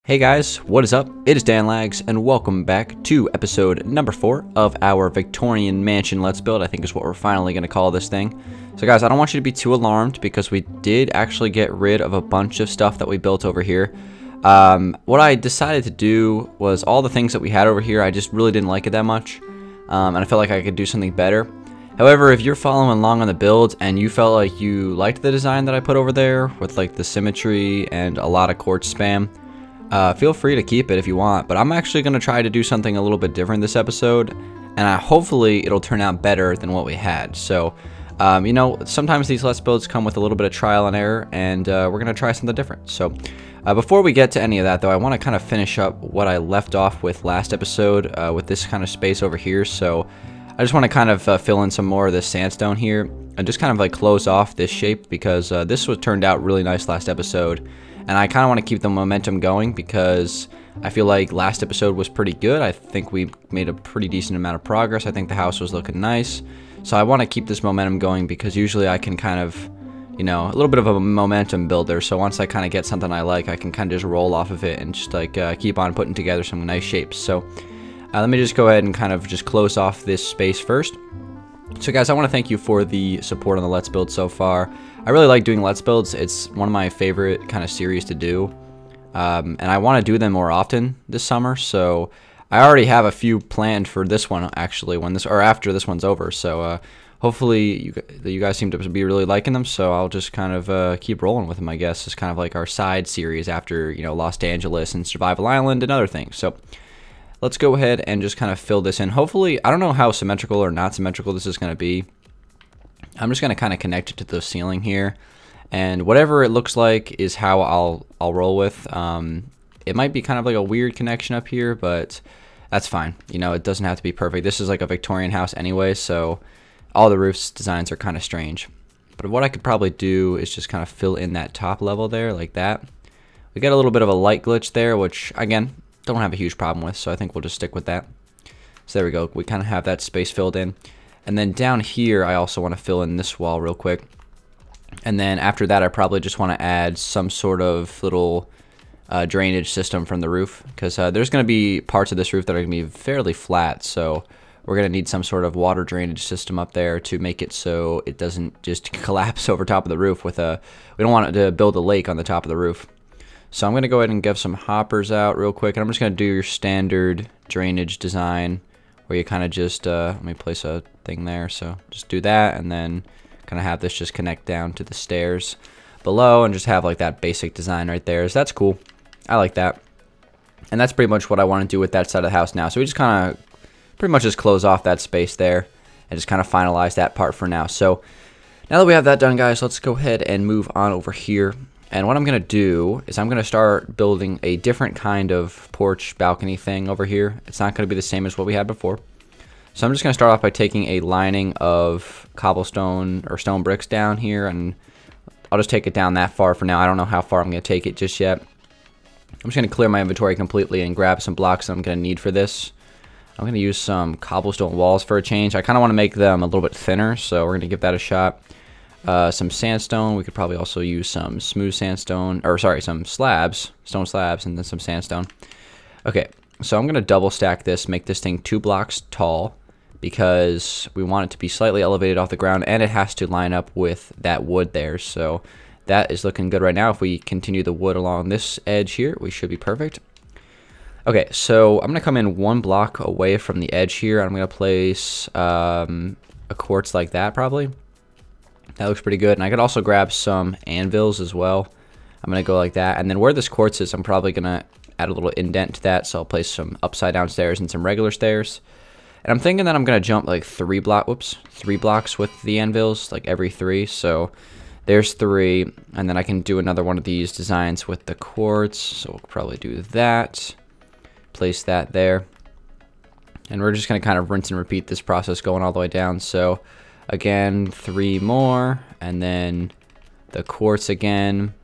Hey guys, what is up? It is Dangeles, and welcome back to episode number 4 of our Victorian mansion Let's Build, I think is what we're finally going to call this thing. So guys, I don't want you to be too alarmed because we did actually get rid of a bunch of stuff that we built over here. What I decided to do was all the things that we had over here, I just really didn't like it that much, and I felt like I could do something better. However, if you're following along on the build and you felt like you liked the design that I put over there with like the symmetry and a lot of quartz spam, feel free to keep it if you want, but I'm actually going to try to do something a little bit different this episode, and hopefully it'll turn out better than what we had. So, you know, sometimes these Let's Builds come with a little bit of trial and error, and we're going to try something different. So, before we get to any of that, though, I want to kind of finish up what I left off with last episode with this kind of space over here. So, I just want to kind of fill in some more of this sandstone here, and just kind of like close off this shape, because this was turned out really nice last episode. And I kind of want to keep the momentum going because I feel like last episode was pretty good. I think we made a pretty decent amount of progress. I think the house was looking nice. So I want to keep this momentum going because usually I can kind of, you know, a little bit of a momentum builder. So once I kind of get something I like, I can kind of just roll off of it and just like keep on putting together some nice shapes. So let me just go ahead and kind of just close off this space first. So guys, I want to thank you for the support on the Let's Build so far. I really like doing Let's Builds. It's one of my favorite kind of series to do. And I want to do them more often this summer. So I already have a few planned for this one actually after this one's over. So hopefully you guys seem to be really liking them. So I'll just kind of keep rolling with them, I guess. It's kind of like our side series after, you know, Dangeles and Survival Island and other things. So let's go ahead and just kind of fill this in. Hopefully, I don't know how symmetrical or not symmetrical this is going to be. I'm just going to kind of connect it to the ceiling here, and whatever it looks like is how I'll roll with. It might be kind of like a weird connection up here, but that's fine. You know, it doesn't have to be perfect. This is like a Victorian house anyway, so all the roof's designs are kind of strange. But what I could probably do is just kind of fill in that top level there like that. We got a little bit of a light glitch there, which again, don't have a huge problem with, so I think we'll just stick with that. So there we go. We kind of have that space filled in. And then down here, I also want to fill in this wall real quick. And then after that, I probably just want to add some sort of little drainage system from the roof, because there's going to be parts of this roof that are going to be fairly flat. So we're going to need some sort of water drainage system up there to make it so it doesn't just collapse over top of the roof with a, we don't want it to build a lake on the top of the roof. So I'm going to go ahead and give some hoppers out real quick, and I'm just going to do your standard drainage design where you kind of just, let me place a thing there, so just do that, and then kind of have this just connect down to the stairs below, and just have like that basic design right there. So that's cool. I like that. And that's pretty much what I want to do with that side of the house now. So we just kind of pretty much just close off that space there and just kind of finalize that part for now. So now that we have that done, guys, let's go ahead and move on over here. And what I'm going to do is I'm going to start building a different kind of porch balcony thing over here. It's not going to be the same as what we had before. So I'm just going to start off by taking a lining of cobblestone or stone bricks down here, and I'll just take it down that far for now. I don't know how far I'm going to take it just yet. I'm just going to clear my inventory completely and grab some blocks that I'm going to need for this. I'm going to use some cobblestone walls for a change. I kind of want to make them a little bit thinner, so we're going to give that a shot. Some sandstone. We could probably also use some smooth sandstone, or sorry, some slabs, stone slabs, and then some sandstone. Okay, so I'm going to double stack this, make this thing 2 blocks tall, because we want it to be slightly elevated off the ground, and it has to line up with that wood there. So that is looking good right now. If we continue the wood along this edge here, we should be perfect. Okay, so I'm going to come in 1 block away from the edge here. I'm going to place a quartz like that probably. That looks pretty good. And I could also grab some anvils as well. I'm going to go like that. And then where this quartz is, I'm probably going to add a little indent to that. So I'll place some upside down stairs and some regular stairs. And I'm thinking that I'm going to jump like 3 blocks with the anvils, like every 3. So there's 3. And then I can do another one of these designs with the quartz. So we'll probably do that. Place that there. And we're just going to kind of rinse and repeat this process going all the way down. So again, 3 more, and then the quartz again,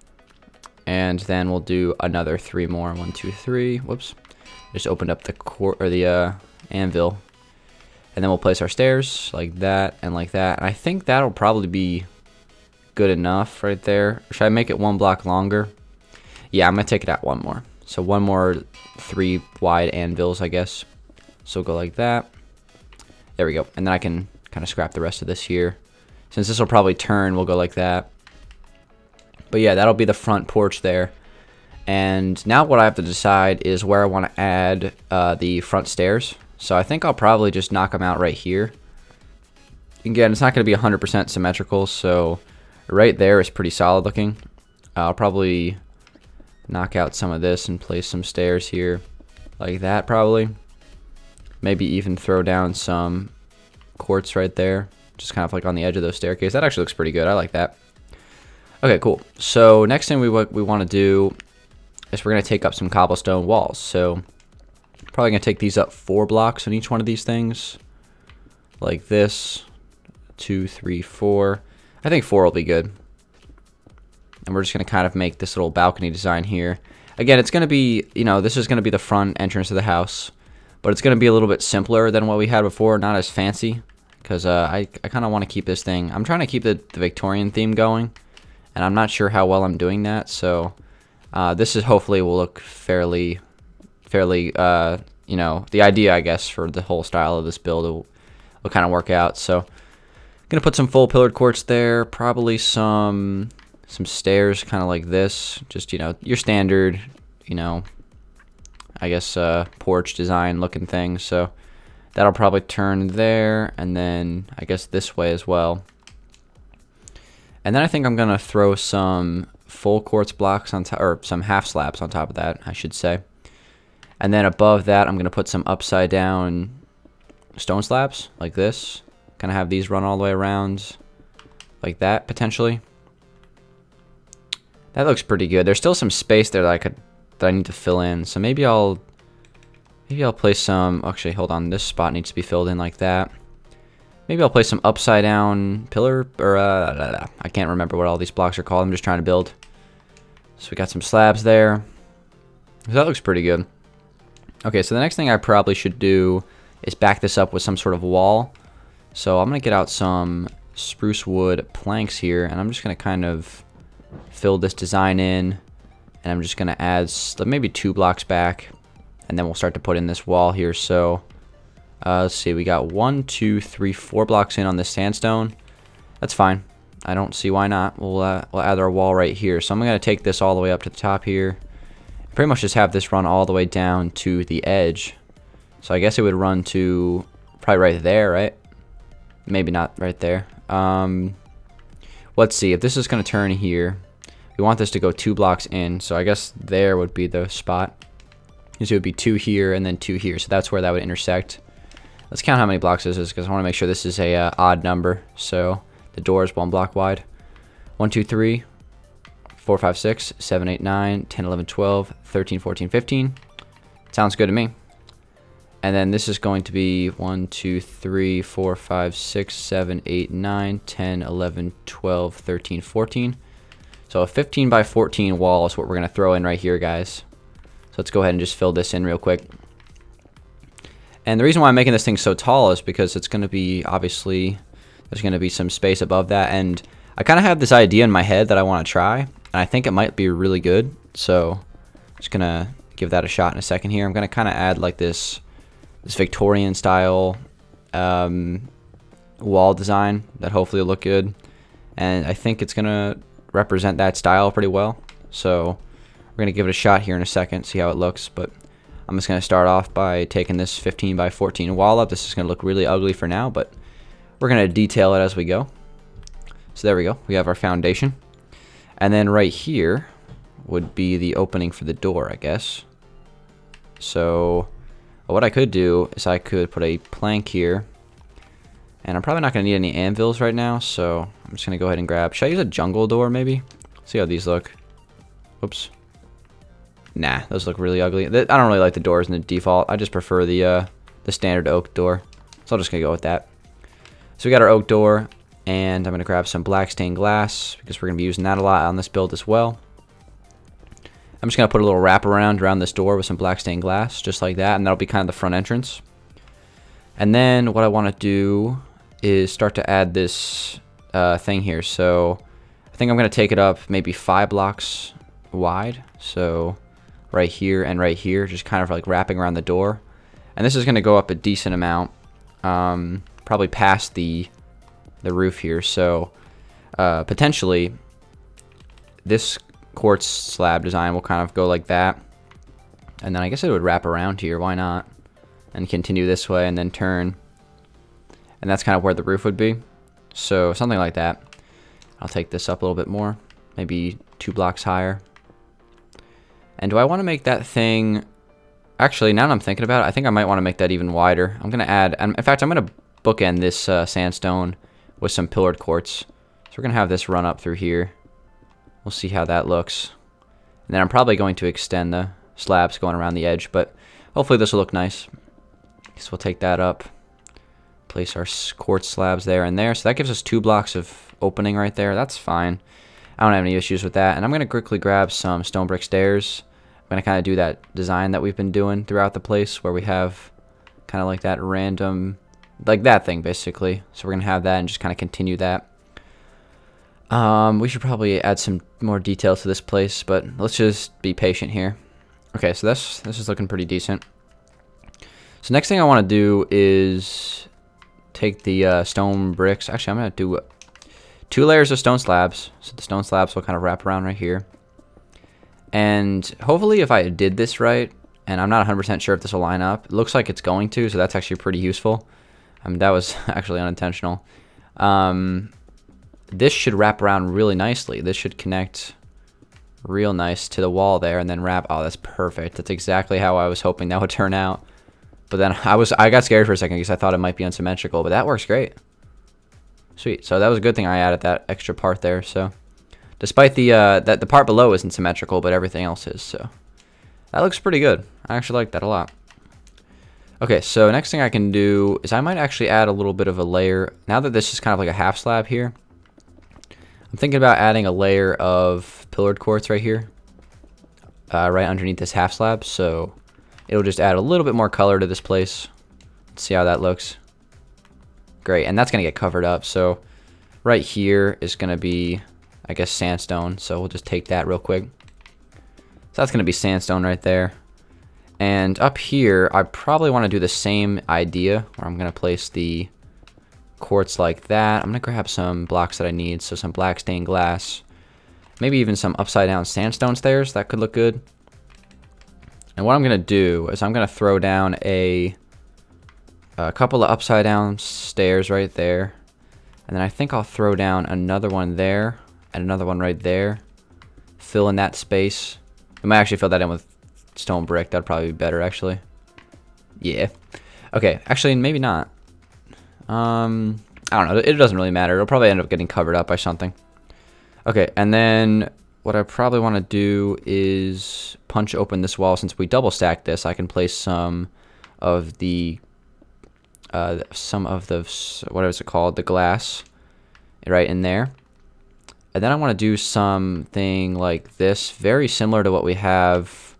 and then we'll do another 3 more. 1, 2, 3. Whoops! Just opened up the anvil, and then we'll place our stairs like that and like that. And I think that'll probably be good enough right there. Should I make it 1 block longer? Yeah, I'm gonna take it out 1 more. So one more 3 wide anvils, I guess. So we'll go like that. There we go. And then I can kind of scrap the rest of this here. Since this will probably turn, we'll go like that. But yeah, that'll be the front porch there. And now what I have to decide is where I want to add the front stairs. So I think I'll probably just knock them out right here. Again, it's not going to be 100% symmetrical, so right there is pretty solid looking. I'll probably knock out some of this and place some stairs here like that probably. Maybe even throw down some quartz right there, just kind of like on the edge of those staircase. That actually looks pretty good. I like that. Okay, cool. So next thing we want to do is we're going to take up some cobblestone walls. So probably going to take these up 4 blocks on each one of these things. Like this. 2, 3, 4. I think 4 will be good. And we're just going to kind of make this little balcony design here. Again, it's going to be, you know, this is going to be the front entrance of the house. But it's going to be a little bit simpler than what we had before, not as fancy. Because I kind of want to keep this thing, I'm trying to keep the Victorian theme going. And I'm not sure how well I'm doing that. So this is hopefully will look fairly, you know, the idea, I guess, for the whole style of this build will kind of work out. So gonna put some full pillared quartz there, probably some stairs kind of like this, just, you know, your standard, you know, I guess porch design looking thing. So that'll probably turn there, and then I guess this way as well. And then I think I'm gonna throw some full quartz blocks on top, or some half slabs on top of that, I should say. And then above that, I'm gonna put some upside down stone slabs like this. Kind of have these run all the way around like that potentially. That looks pretty good. There's still some space there that I need to fill in. So maybe I'll place some, actually hold on, this spot needs to be filled in like that. Maybe I'll place some upside down pillar, or I can't remember what all these blocks are called. I'm just trying to build. So we got some slabs there. So that looks pretty good. Okay, so the next thing I probably should do is back this up with some sort of wall. So I'm going to get out some spruce wood planks here, and I'm just going to kind of fill this design in, and I'm just going to add maybe 2 blocks back, and then we'll start to put in this wall here. So let's see, we got 1, 2, 3, 4 blocks in on this sandstone. That's fine. I don't see why not. We'll add our wall right here. So I'm going to take this all the way up to the top here. Pretty much just have this run all the way down to the edge. So I guess it would run to probably right there, right? Maybe not right there. Let's see, if this is going to turn here, we want this to go 2 blocks in. So I guess there would be the spot. So it would be 2 here and then 2 here. So that's where that would intersect. Let's count how many blocks this is, because I want to make sure this is a odd number. So the door is 1 block wide. 1, 2, 3, 4, 5, 6, 7, 8, 9, 10, 11, 12, 13, 14, 15. Sounds good to me. And then this is going to be 1, 2, 3, 4, 5, 6, 7, 8, 9, 10, 11, 12, 13, 14. So a 15 by 14 wall is what we're going to throw in right here, guys. So let's go ahead and just fill this in real quick. And the reason why I'm making this thing so tall is because it's going to be, obviously, there's going to be some space above that. And I kind of have this idea in my head that I want to try. And I think it might be really good. So I'm just going to give that a shot in a second here. I'm going to kind of add like this Victorian style wall design that hopefully will look good, and I think it's gonna represent that style pretty well. So we're gonna give it a shot here in a second, see how it looks. But I'm just gonna start off by taking this 15 by 14 wall up. This is gonna look really ugly for now, but we're gonna detail it as we go. So there we go, we have our foundation, and then right here would be the opening for the door, I guess. So what I could do is I could put a plank here, and I'm probably not going to need any anvils right now, so I'm just going to go ahead and grab, should I use a jungle door maybe? See how these look. Oops. Nah, those look really ugly. I don't really like the doors in the default. I just prefer the standard oak door, so I'm just going to go with that. So we got our oak door, and I'm going to grab some black stained glass because we're going to be using that a lot on this build as well. I'm just going to put a little wraparound around this door with some black stained glass, just like that, and that'll be kind of the front entrance. And then what I want to do is start to add this thing here. So I think I'm going to take it up maybe 5 blocks wide. So right here, just kind of like wrapping around the door. And this is going to go up a decent amount, probably past the roof here. So potentially this quartz slab design will kind of go like that. And then I guess it would wrap around here, why not? And continue this way and then turn. And that's kind of where the roof would be. So something like that. I'll take this up a little bit more, maybe 2 blocks higher. And do I want to make that thing... Actually, now that I'm thinking about it, I think I might want to make that even wider. I'm going to add... In fact, I'm going to bookend this sandstone with some pillared quartz. So we're going to have this run up through here. We'll see how that looks. And then I'm probably going to extend the slabs going around the edge, but hopefully this will look nice. So we'll take that up. Place our quartz slabs there and there. So that gives us 2 blocks of opening right there. That's fine. I don't have any issues with that. And I'm going to quickly grab some stone brick stairs. I'm going to kind of do that design that we've been doing throughout the place where we have kind of like that random, like that thing basically. So we're going to have that and just kind of continue that. We should probably add some more detail to this place, but let's just be patient here. Okay, so this is looking pretty decent. So next thing I want to do is take the stone bricks. Actually, I'm going to do 2 layers of stone slabs. So the stone slabs will kind of wrap around right here. And hopefully if I did this right, and I'm not 100% sure if this will line up, it looks like it's going to, so that's actually pretty useful. That was actually unintentional. This should wrap around really nicely. This should connect real nice to the wall there and then wrap. Oh, that's perfect. That's exactly how I was hoping that would turn out. But then I got scared for a second because I thought it might be unsymmetrical, but that works great. Sweet. So that was a good thing I added that extra part there. So despite the part below isn't symmetrical, but everything else is. So that looks pretty good. I actually like that a lot. Okay, so next thing I can do is I might actually add a little bit of a layer. Now that this is kind of like a half slab here, I'm thinking about adding a layer of pillared quartz right here, right underneath this half slab. So it'll just add a little bit more color to this place. Let's see how that looks. Great, and that's going to get covered up. So right here is going to be, I guess, sandstone. So we'll just take that real quick. So that's going to be sandstone right there. And up here, I probably want to do the same idea where I'm going to place the quartz like that. I'm going to grab some blocks that I need. So some black stained glass. Maybe even some upside down sandstone stairs. That could look good. And what I'm going to do is I'm going to throw down a couple of upside down stairs right there. And then I think I'll throw down another one there and another one right there. Fill in that space. I might actually fill that in with stone brick. That'd probably be better, actually. Yeah. Okay, actually, maybe not. I don't know. It doesn't really matter. It'll probably end up getting covered up by something. Okay, and then what I probably want to do is punch open this wall. Since we double stacked this, I can place some of the what is it called? The glass right in there. And then I want to do something like this, very similar to what we have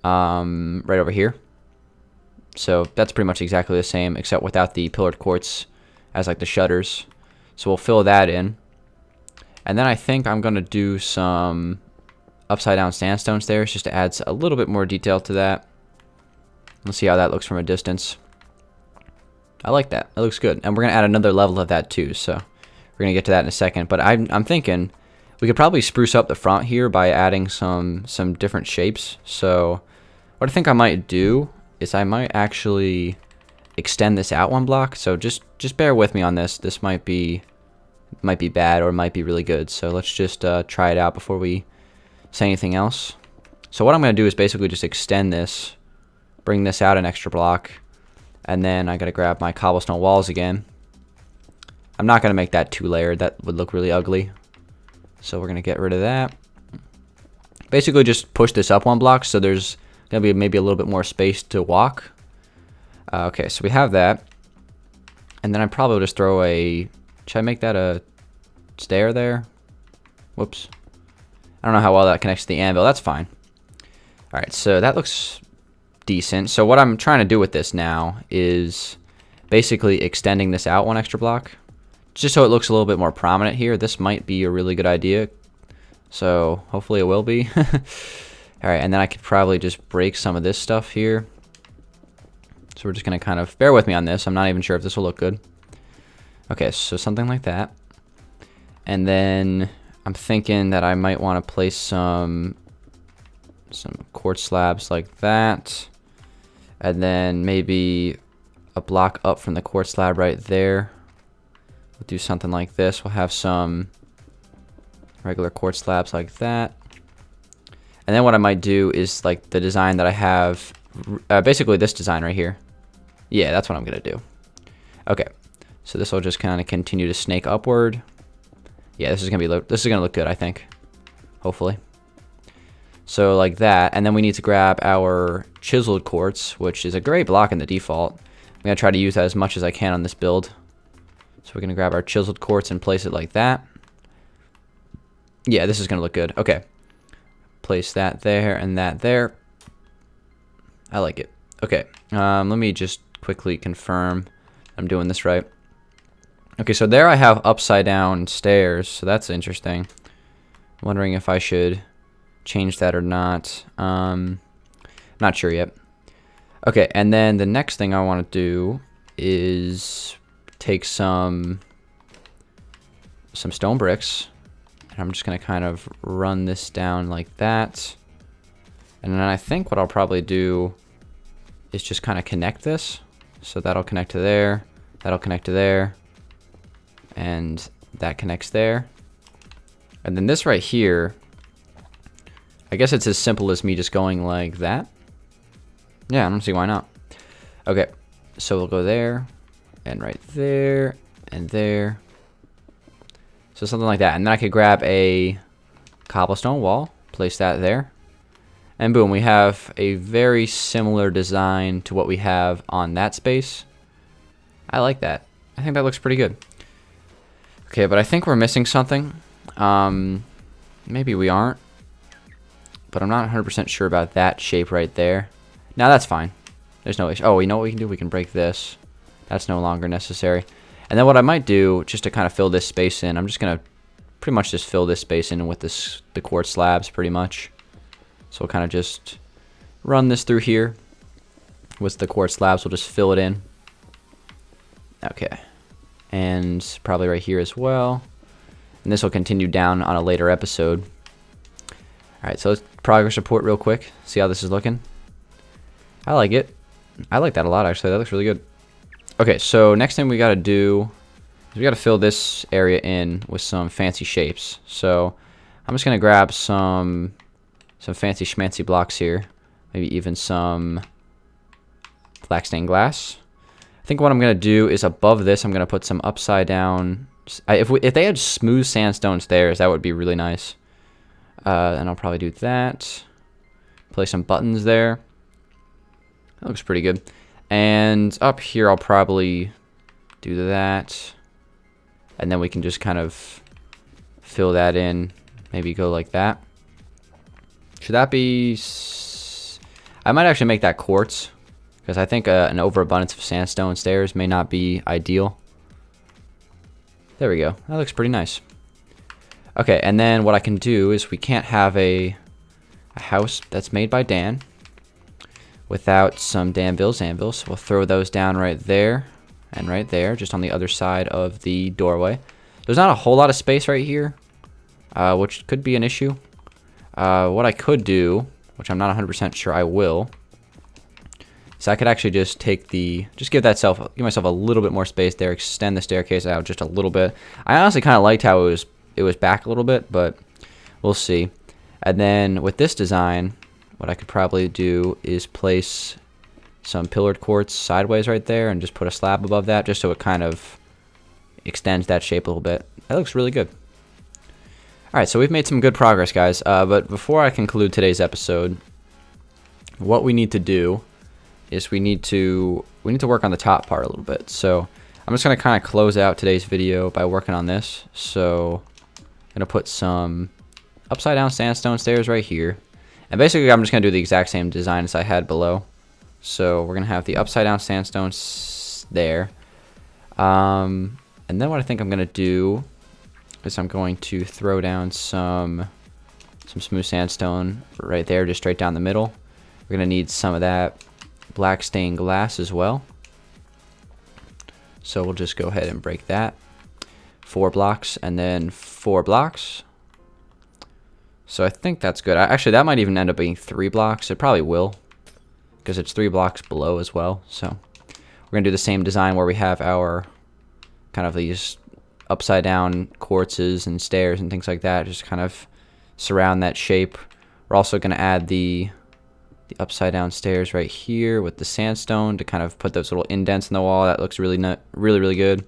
right over here. So that's pretty much exactly the same, except without the pillared quartz as like the shutters. So we'll fill that in. And then I think I'm going to do some upside down sandstone stairs just to add a little bit more detail to that. Let's see how that looks from a distance. I like that. It looks good. And we're going to add another level of that too. So we're going to get to that in a second. But I'm thinking we could probably spruce up the front here by adding some different shapes. So what I think I might do is I might actually extend this out 1 block. So just bear with me on this. This might be bad or it might be really good. So let's just try it out before we say anything else. So what I'm going to do is basically just extend this, bring this out an extra block, and then I got to grab my cobblestone walls again. I'm not going to make that 2-layered. That would look really ugly. So we're going to get rid of that. Basically just push this up 1 block so there's going to be maybe a little bit more space to walk. Okay, so we have that. And then I probably will just throw a... Should I make that a stair there? Whoops. I don't know how well that connects to the anvil. That's fine. Alright, so that looks decent. So what I'm trying to do with this now is basically extending this out 1 extra block. Just so it looks a little bit more prominent here. This might be a really good idea. So hopefully it will be. Alright, and then I could probably just break some of this stuff here. So we're just going to kind of bear with me on this. I'm not even sure if this will look good. Okay, so something like that. And then I'm thinking that I might want to place some quartz slabs like that. And then maybe a block up from the quartz slab right there. We'll do something like this. We'll have some regular quartz slabs like that. And then what I might do is like the design that I have, basically this design right here. Yeah, that's what I'm going to do. Okay, so this will just kind of continue to snake upward. Yeah, this is going to look good, I think. Hopefully. So like that, and then we need to grab our chiseled quartz, which is a great block in the default. I'm going to try to use that as much as I can on this build. So we're going to grab our chiseled quartz and place it like that. Yeah, this is going to look good. Okay. Place that there and that there. I like it. Okay, let me just quickly confirm I'm doing this right. Okay, so there I have upside down stairs, so that's interesting. I'm wondering if I should change that or not. Not sure yet. Okay, and then the next thing I want to do is take some stone bricks. And I'm just going to kind of run this down like that. And then I think what I'll probably do is just kind of connect this. So that'll connect to there, that'll connect to there, and that connects there. And then this right here, I guess it's as simple as me just going like that. Yeah, I don't see why not. Okay, so we'll go there, and right there, and there. So something like that. And then I could grab a cobblestone wall, place that there. And boom, we have a very similar design to what we have on that space. I like that. I think that looks pretty good. Okay, but I think we're missing something. Maybe we aren't. But I'm not 100% sure about that shape right there. Now that's fine. There's no issue. Oh, you know what we can do? We can break this. That's no longer necessary. And then what I might do, just to kind of fill this space in, I'm just going to pretty much just fill this space in with the quartz slabs pretty much. So we'll kind of just run this through here with the quartz slabs. We'll just fill it in. Okay. And probably right here as well. And this will continue down on a later episode. Alright, so let's progress report real quick. See how this is looking. I like it. I like that a lot, actually. That looks really good. Okay, so next thing we got to do is we got to fill this area in with some fancy shapes. So I'm just going to grab some fancy schmancy blocks here. Maybe even some black stained glass. I think what I'm going to do is above this, I'm going to put some upside down. If they had smooth sandstone stairs, that would be really nice. And I'll probably do that. Place some buttons there. That looks pretty good. And up here, I'll probably do that. And then we can just kind of fill that in. Maybe go like that. Should that be... I might actually make that quartz. Because I think an overabundance of sandstone stairs may not be ideal. There we go. That looks pretty nice. Okay, and then what I can do is we can't have a house that's made by Dan without some Danville's anvils. So we'll throw those down right there and right there, just on the other side of the doorway. There's not a whole lot of space right here, which could be an issue. What I could do, which I'm not 100% sure I will, so I could actually just take give myself a little bit more space there, extend the staircase out just a little bit. I honestly kind of liked how it was back a little bit, but we'll see. And then with this design, what I could probably do is place some pillared quartz sideways right there and just put a slab above that, just so it kind of extends that shape a little bit. That looks really good. Alright, so we've made some good progress, guys. But before I conclude today's episode, what we need to do is we need to work on the top part a little bit. So I'm just going to kind of close out today's video by working on this. So I'm going to put some upside down sandstone stairs right here. And basically I'm just going to do the exact same design as I had below. So we're going to have the upside down sandstone there. And then what I think I'm going to do is I'm going to throw down some some smooth sandstone right there, just straight down the middle. We're going to need some of that black stained glass as well. So we'll just go ahead and break that. 4 blocks and then 4 blocks. So I think that's good. Actually, that might even end up being 3 blocks. It probably will, because it's 3 blocks below as well. So we're going to do the same design where we have our kind of these upside down quartzes and stairs and things like that. Just kind of surround that shape. We're also going to add the upside down stairs right here with the sandstone to kind of put those little indents in the wall. That looks really really good.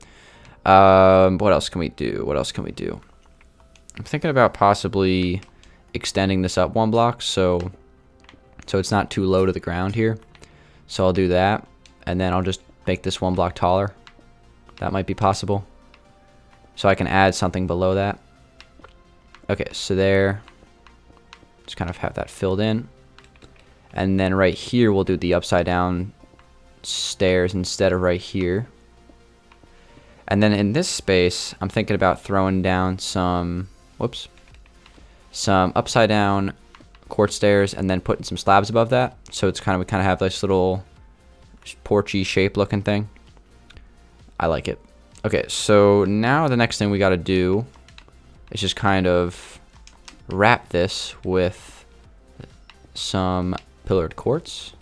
What else can we do? What else can we do? I'm thinking about possibly extending this up 1 block so it's not too low to the ground here. So I'll do that, and then I'll just make this 1 block taller. That might be possible. So I can add something below that. Okay, so there. Just kind of have that filled in. And then right here we'll do the upside down stairs instead of right here. And then in this space, I'm thinking about throwing down some upside down quartz stairs and then putting some slabs above that. So it's we kind of have this little porchy shape looking thing. I like it. Okay, so now the next thing we got to do is just kind of wrap this with some pillared quartz.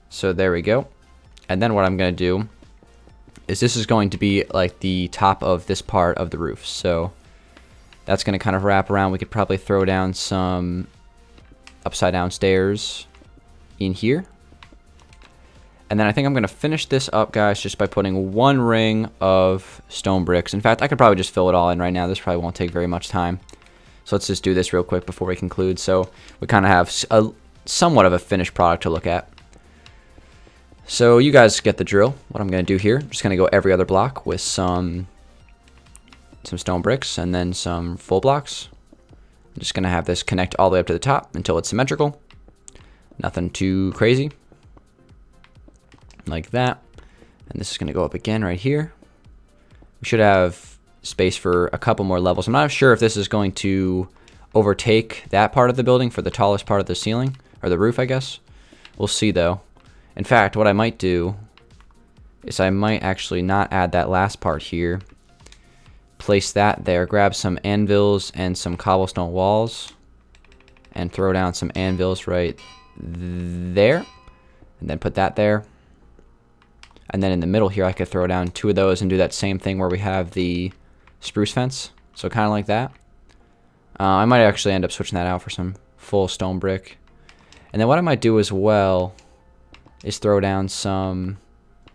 So there we go. And then what I'm going to do is this is going to be like the top of this part of the roof. So that's going to kind of wrap around. We could probably throw down some upside down stairs in here. And then I think I'm going to finish this up, guys, just by putting 1 ring of stone bricks. In fact, I could probably just fill it all in right now. This probably won't take very much time. So let's just do this real quick before we conclude. So we kind of have somewhat of a finished product to look at. So you guys get the drill. What I'm going to do here, I'm just going to go every other block with some stone bricks and then some full blocks. I'm just going to have this connect all the way up to the top until it's symmetrical. Nothing too crazy. Like that. And this is going to go up again right here. We should have space for a couple more levels. I'm not sure if this is going to overtake that part of the building for the tallest part of the ceiling, or the roof, I guess. We'll see though. In fact, what I might do is I might actually not add that last part here. Place that there, grab some anvils and some cobblestone walls, and throw down some anvils right there, and then put that there. And then in the middle here, I could throw down 2 of those and do that same thing where we have the spruce fence. So kind of like that. I might actually end up switching that out for some full stone brick. And then what I might do as well is throw down some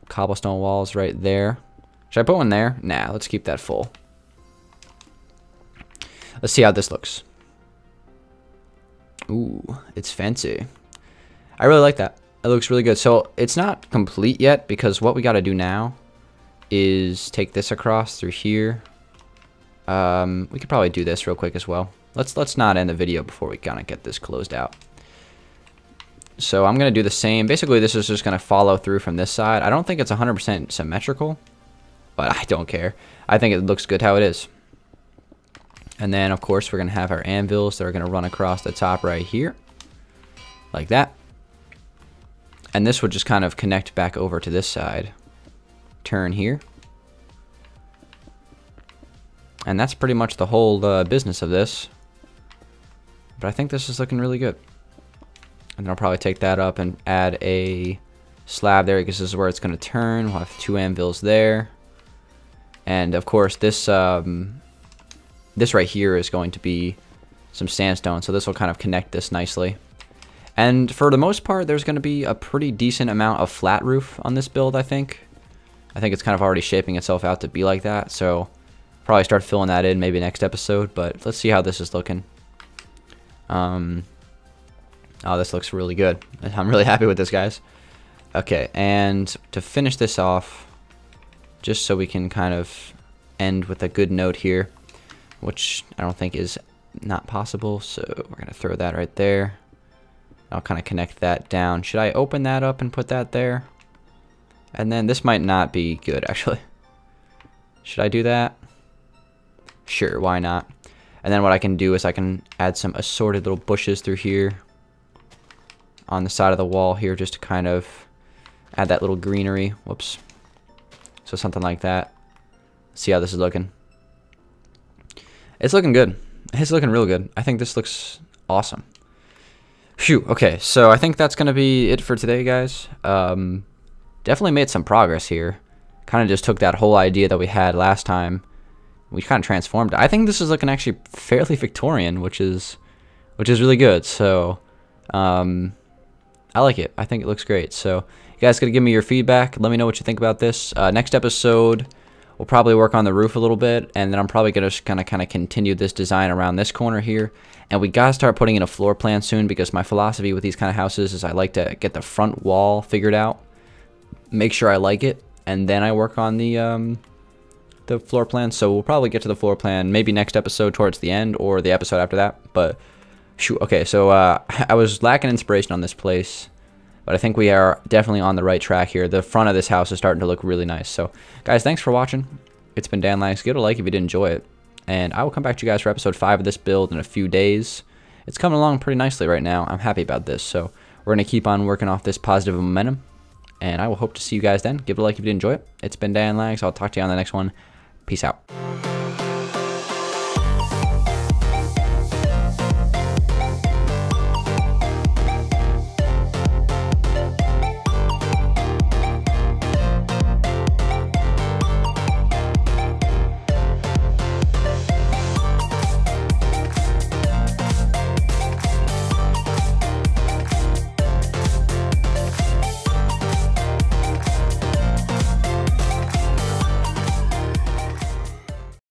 cobblestone walls right there. Should I put one there? Nah, let's keep that full. Let's see how this looks. Ooh, it's fancy. I really like that. It looks really good. So it's not complete yet, because what we got to do now is take this across through here. We could probably do this real quick as well. Let's not end the video before we kind of get this closed out. So I'm going to do the same. Basically, this is just going to follow through from this side. I don't think it's 100% symmetrical, but I don't care. I think it looks good how it is. And then, of course, we're going to have our anvils that are going to run across the top right here, like that. And this would just kind of connect back over to this side. Turn here. And that's pretty much the whole business of this. But I think this is looking really good. And then I'll probably take that up and add a slab there, because this is where it's going to turn. We'll have 2 anvils there. And of course, this this right here is going to be some sandstone, so this will kind of connect this nicely. And for the most part, there's going to be a pretty decent amount of flat roof on this build, I think. I think it's kind of already shaping itself out to be like that, so probably start filling that in maybe next episode, but let's see how this is looking. Oh, this looks really good. I'm really happy with this, guys. Okay, and to finish this off, just so we can kind of end with a good note here, which I don't think is not possible, so we're going to throw that right there. I'll kind of connect that down. Should I open that up and put that there? And then this might not be good, actually. Should I do that? Sure, why not? And then what I can do is I can add some assorted little bushes through here on the side of the wall here, just to kind of add that little greenery. Whoops. So something like that. See how this is looking. It's looking good. It's looking real good. I think this looks awesome. Phew. Okay, so I think that's going to be it for today, guys. Definitely made some progress here. Kind of just took that whole idea that we had last time. We kind of transformed it. I think this is looking actually fairly Victorian, which is really good. So, I like it. I think it looks great. So, you guys gotta give me your feedback. Let me know what you think about this. Next episode, we'll probably work on the roof a little bit, and then I'm probably gonna kind of continue this design around this corner here. And we gotta start putting in a floor plan soon, because my philosophy with these kind of houses is I like to get the front wall figured out, make sure I like it, and then I work on the floor plan. So we'll probably get to the floor plan maybe next episode towards the end, or the episode after that. But shoot, okay, so I was lacking inspiration on this place, but I think we are definitely on the right track here. The front of this house is starting to look really nice. So guys, thanks for watching. It's been Dangeles. Give it a like if you did enjoy it, and I will come back to you guys for episode 5 of this build in a few days. It's coming along pretty nicely right now. I'm happy about this. So we're going to keep on working off this positive momentum, and I will hope to see you guys then. Give it a like if you did enjoy it. It's been Dangeles. I'll talk to you on the next one. Peace out.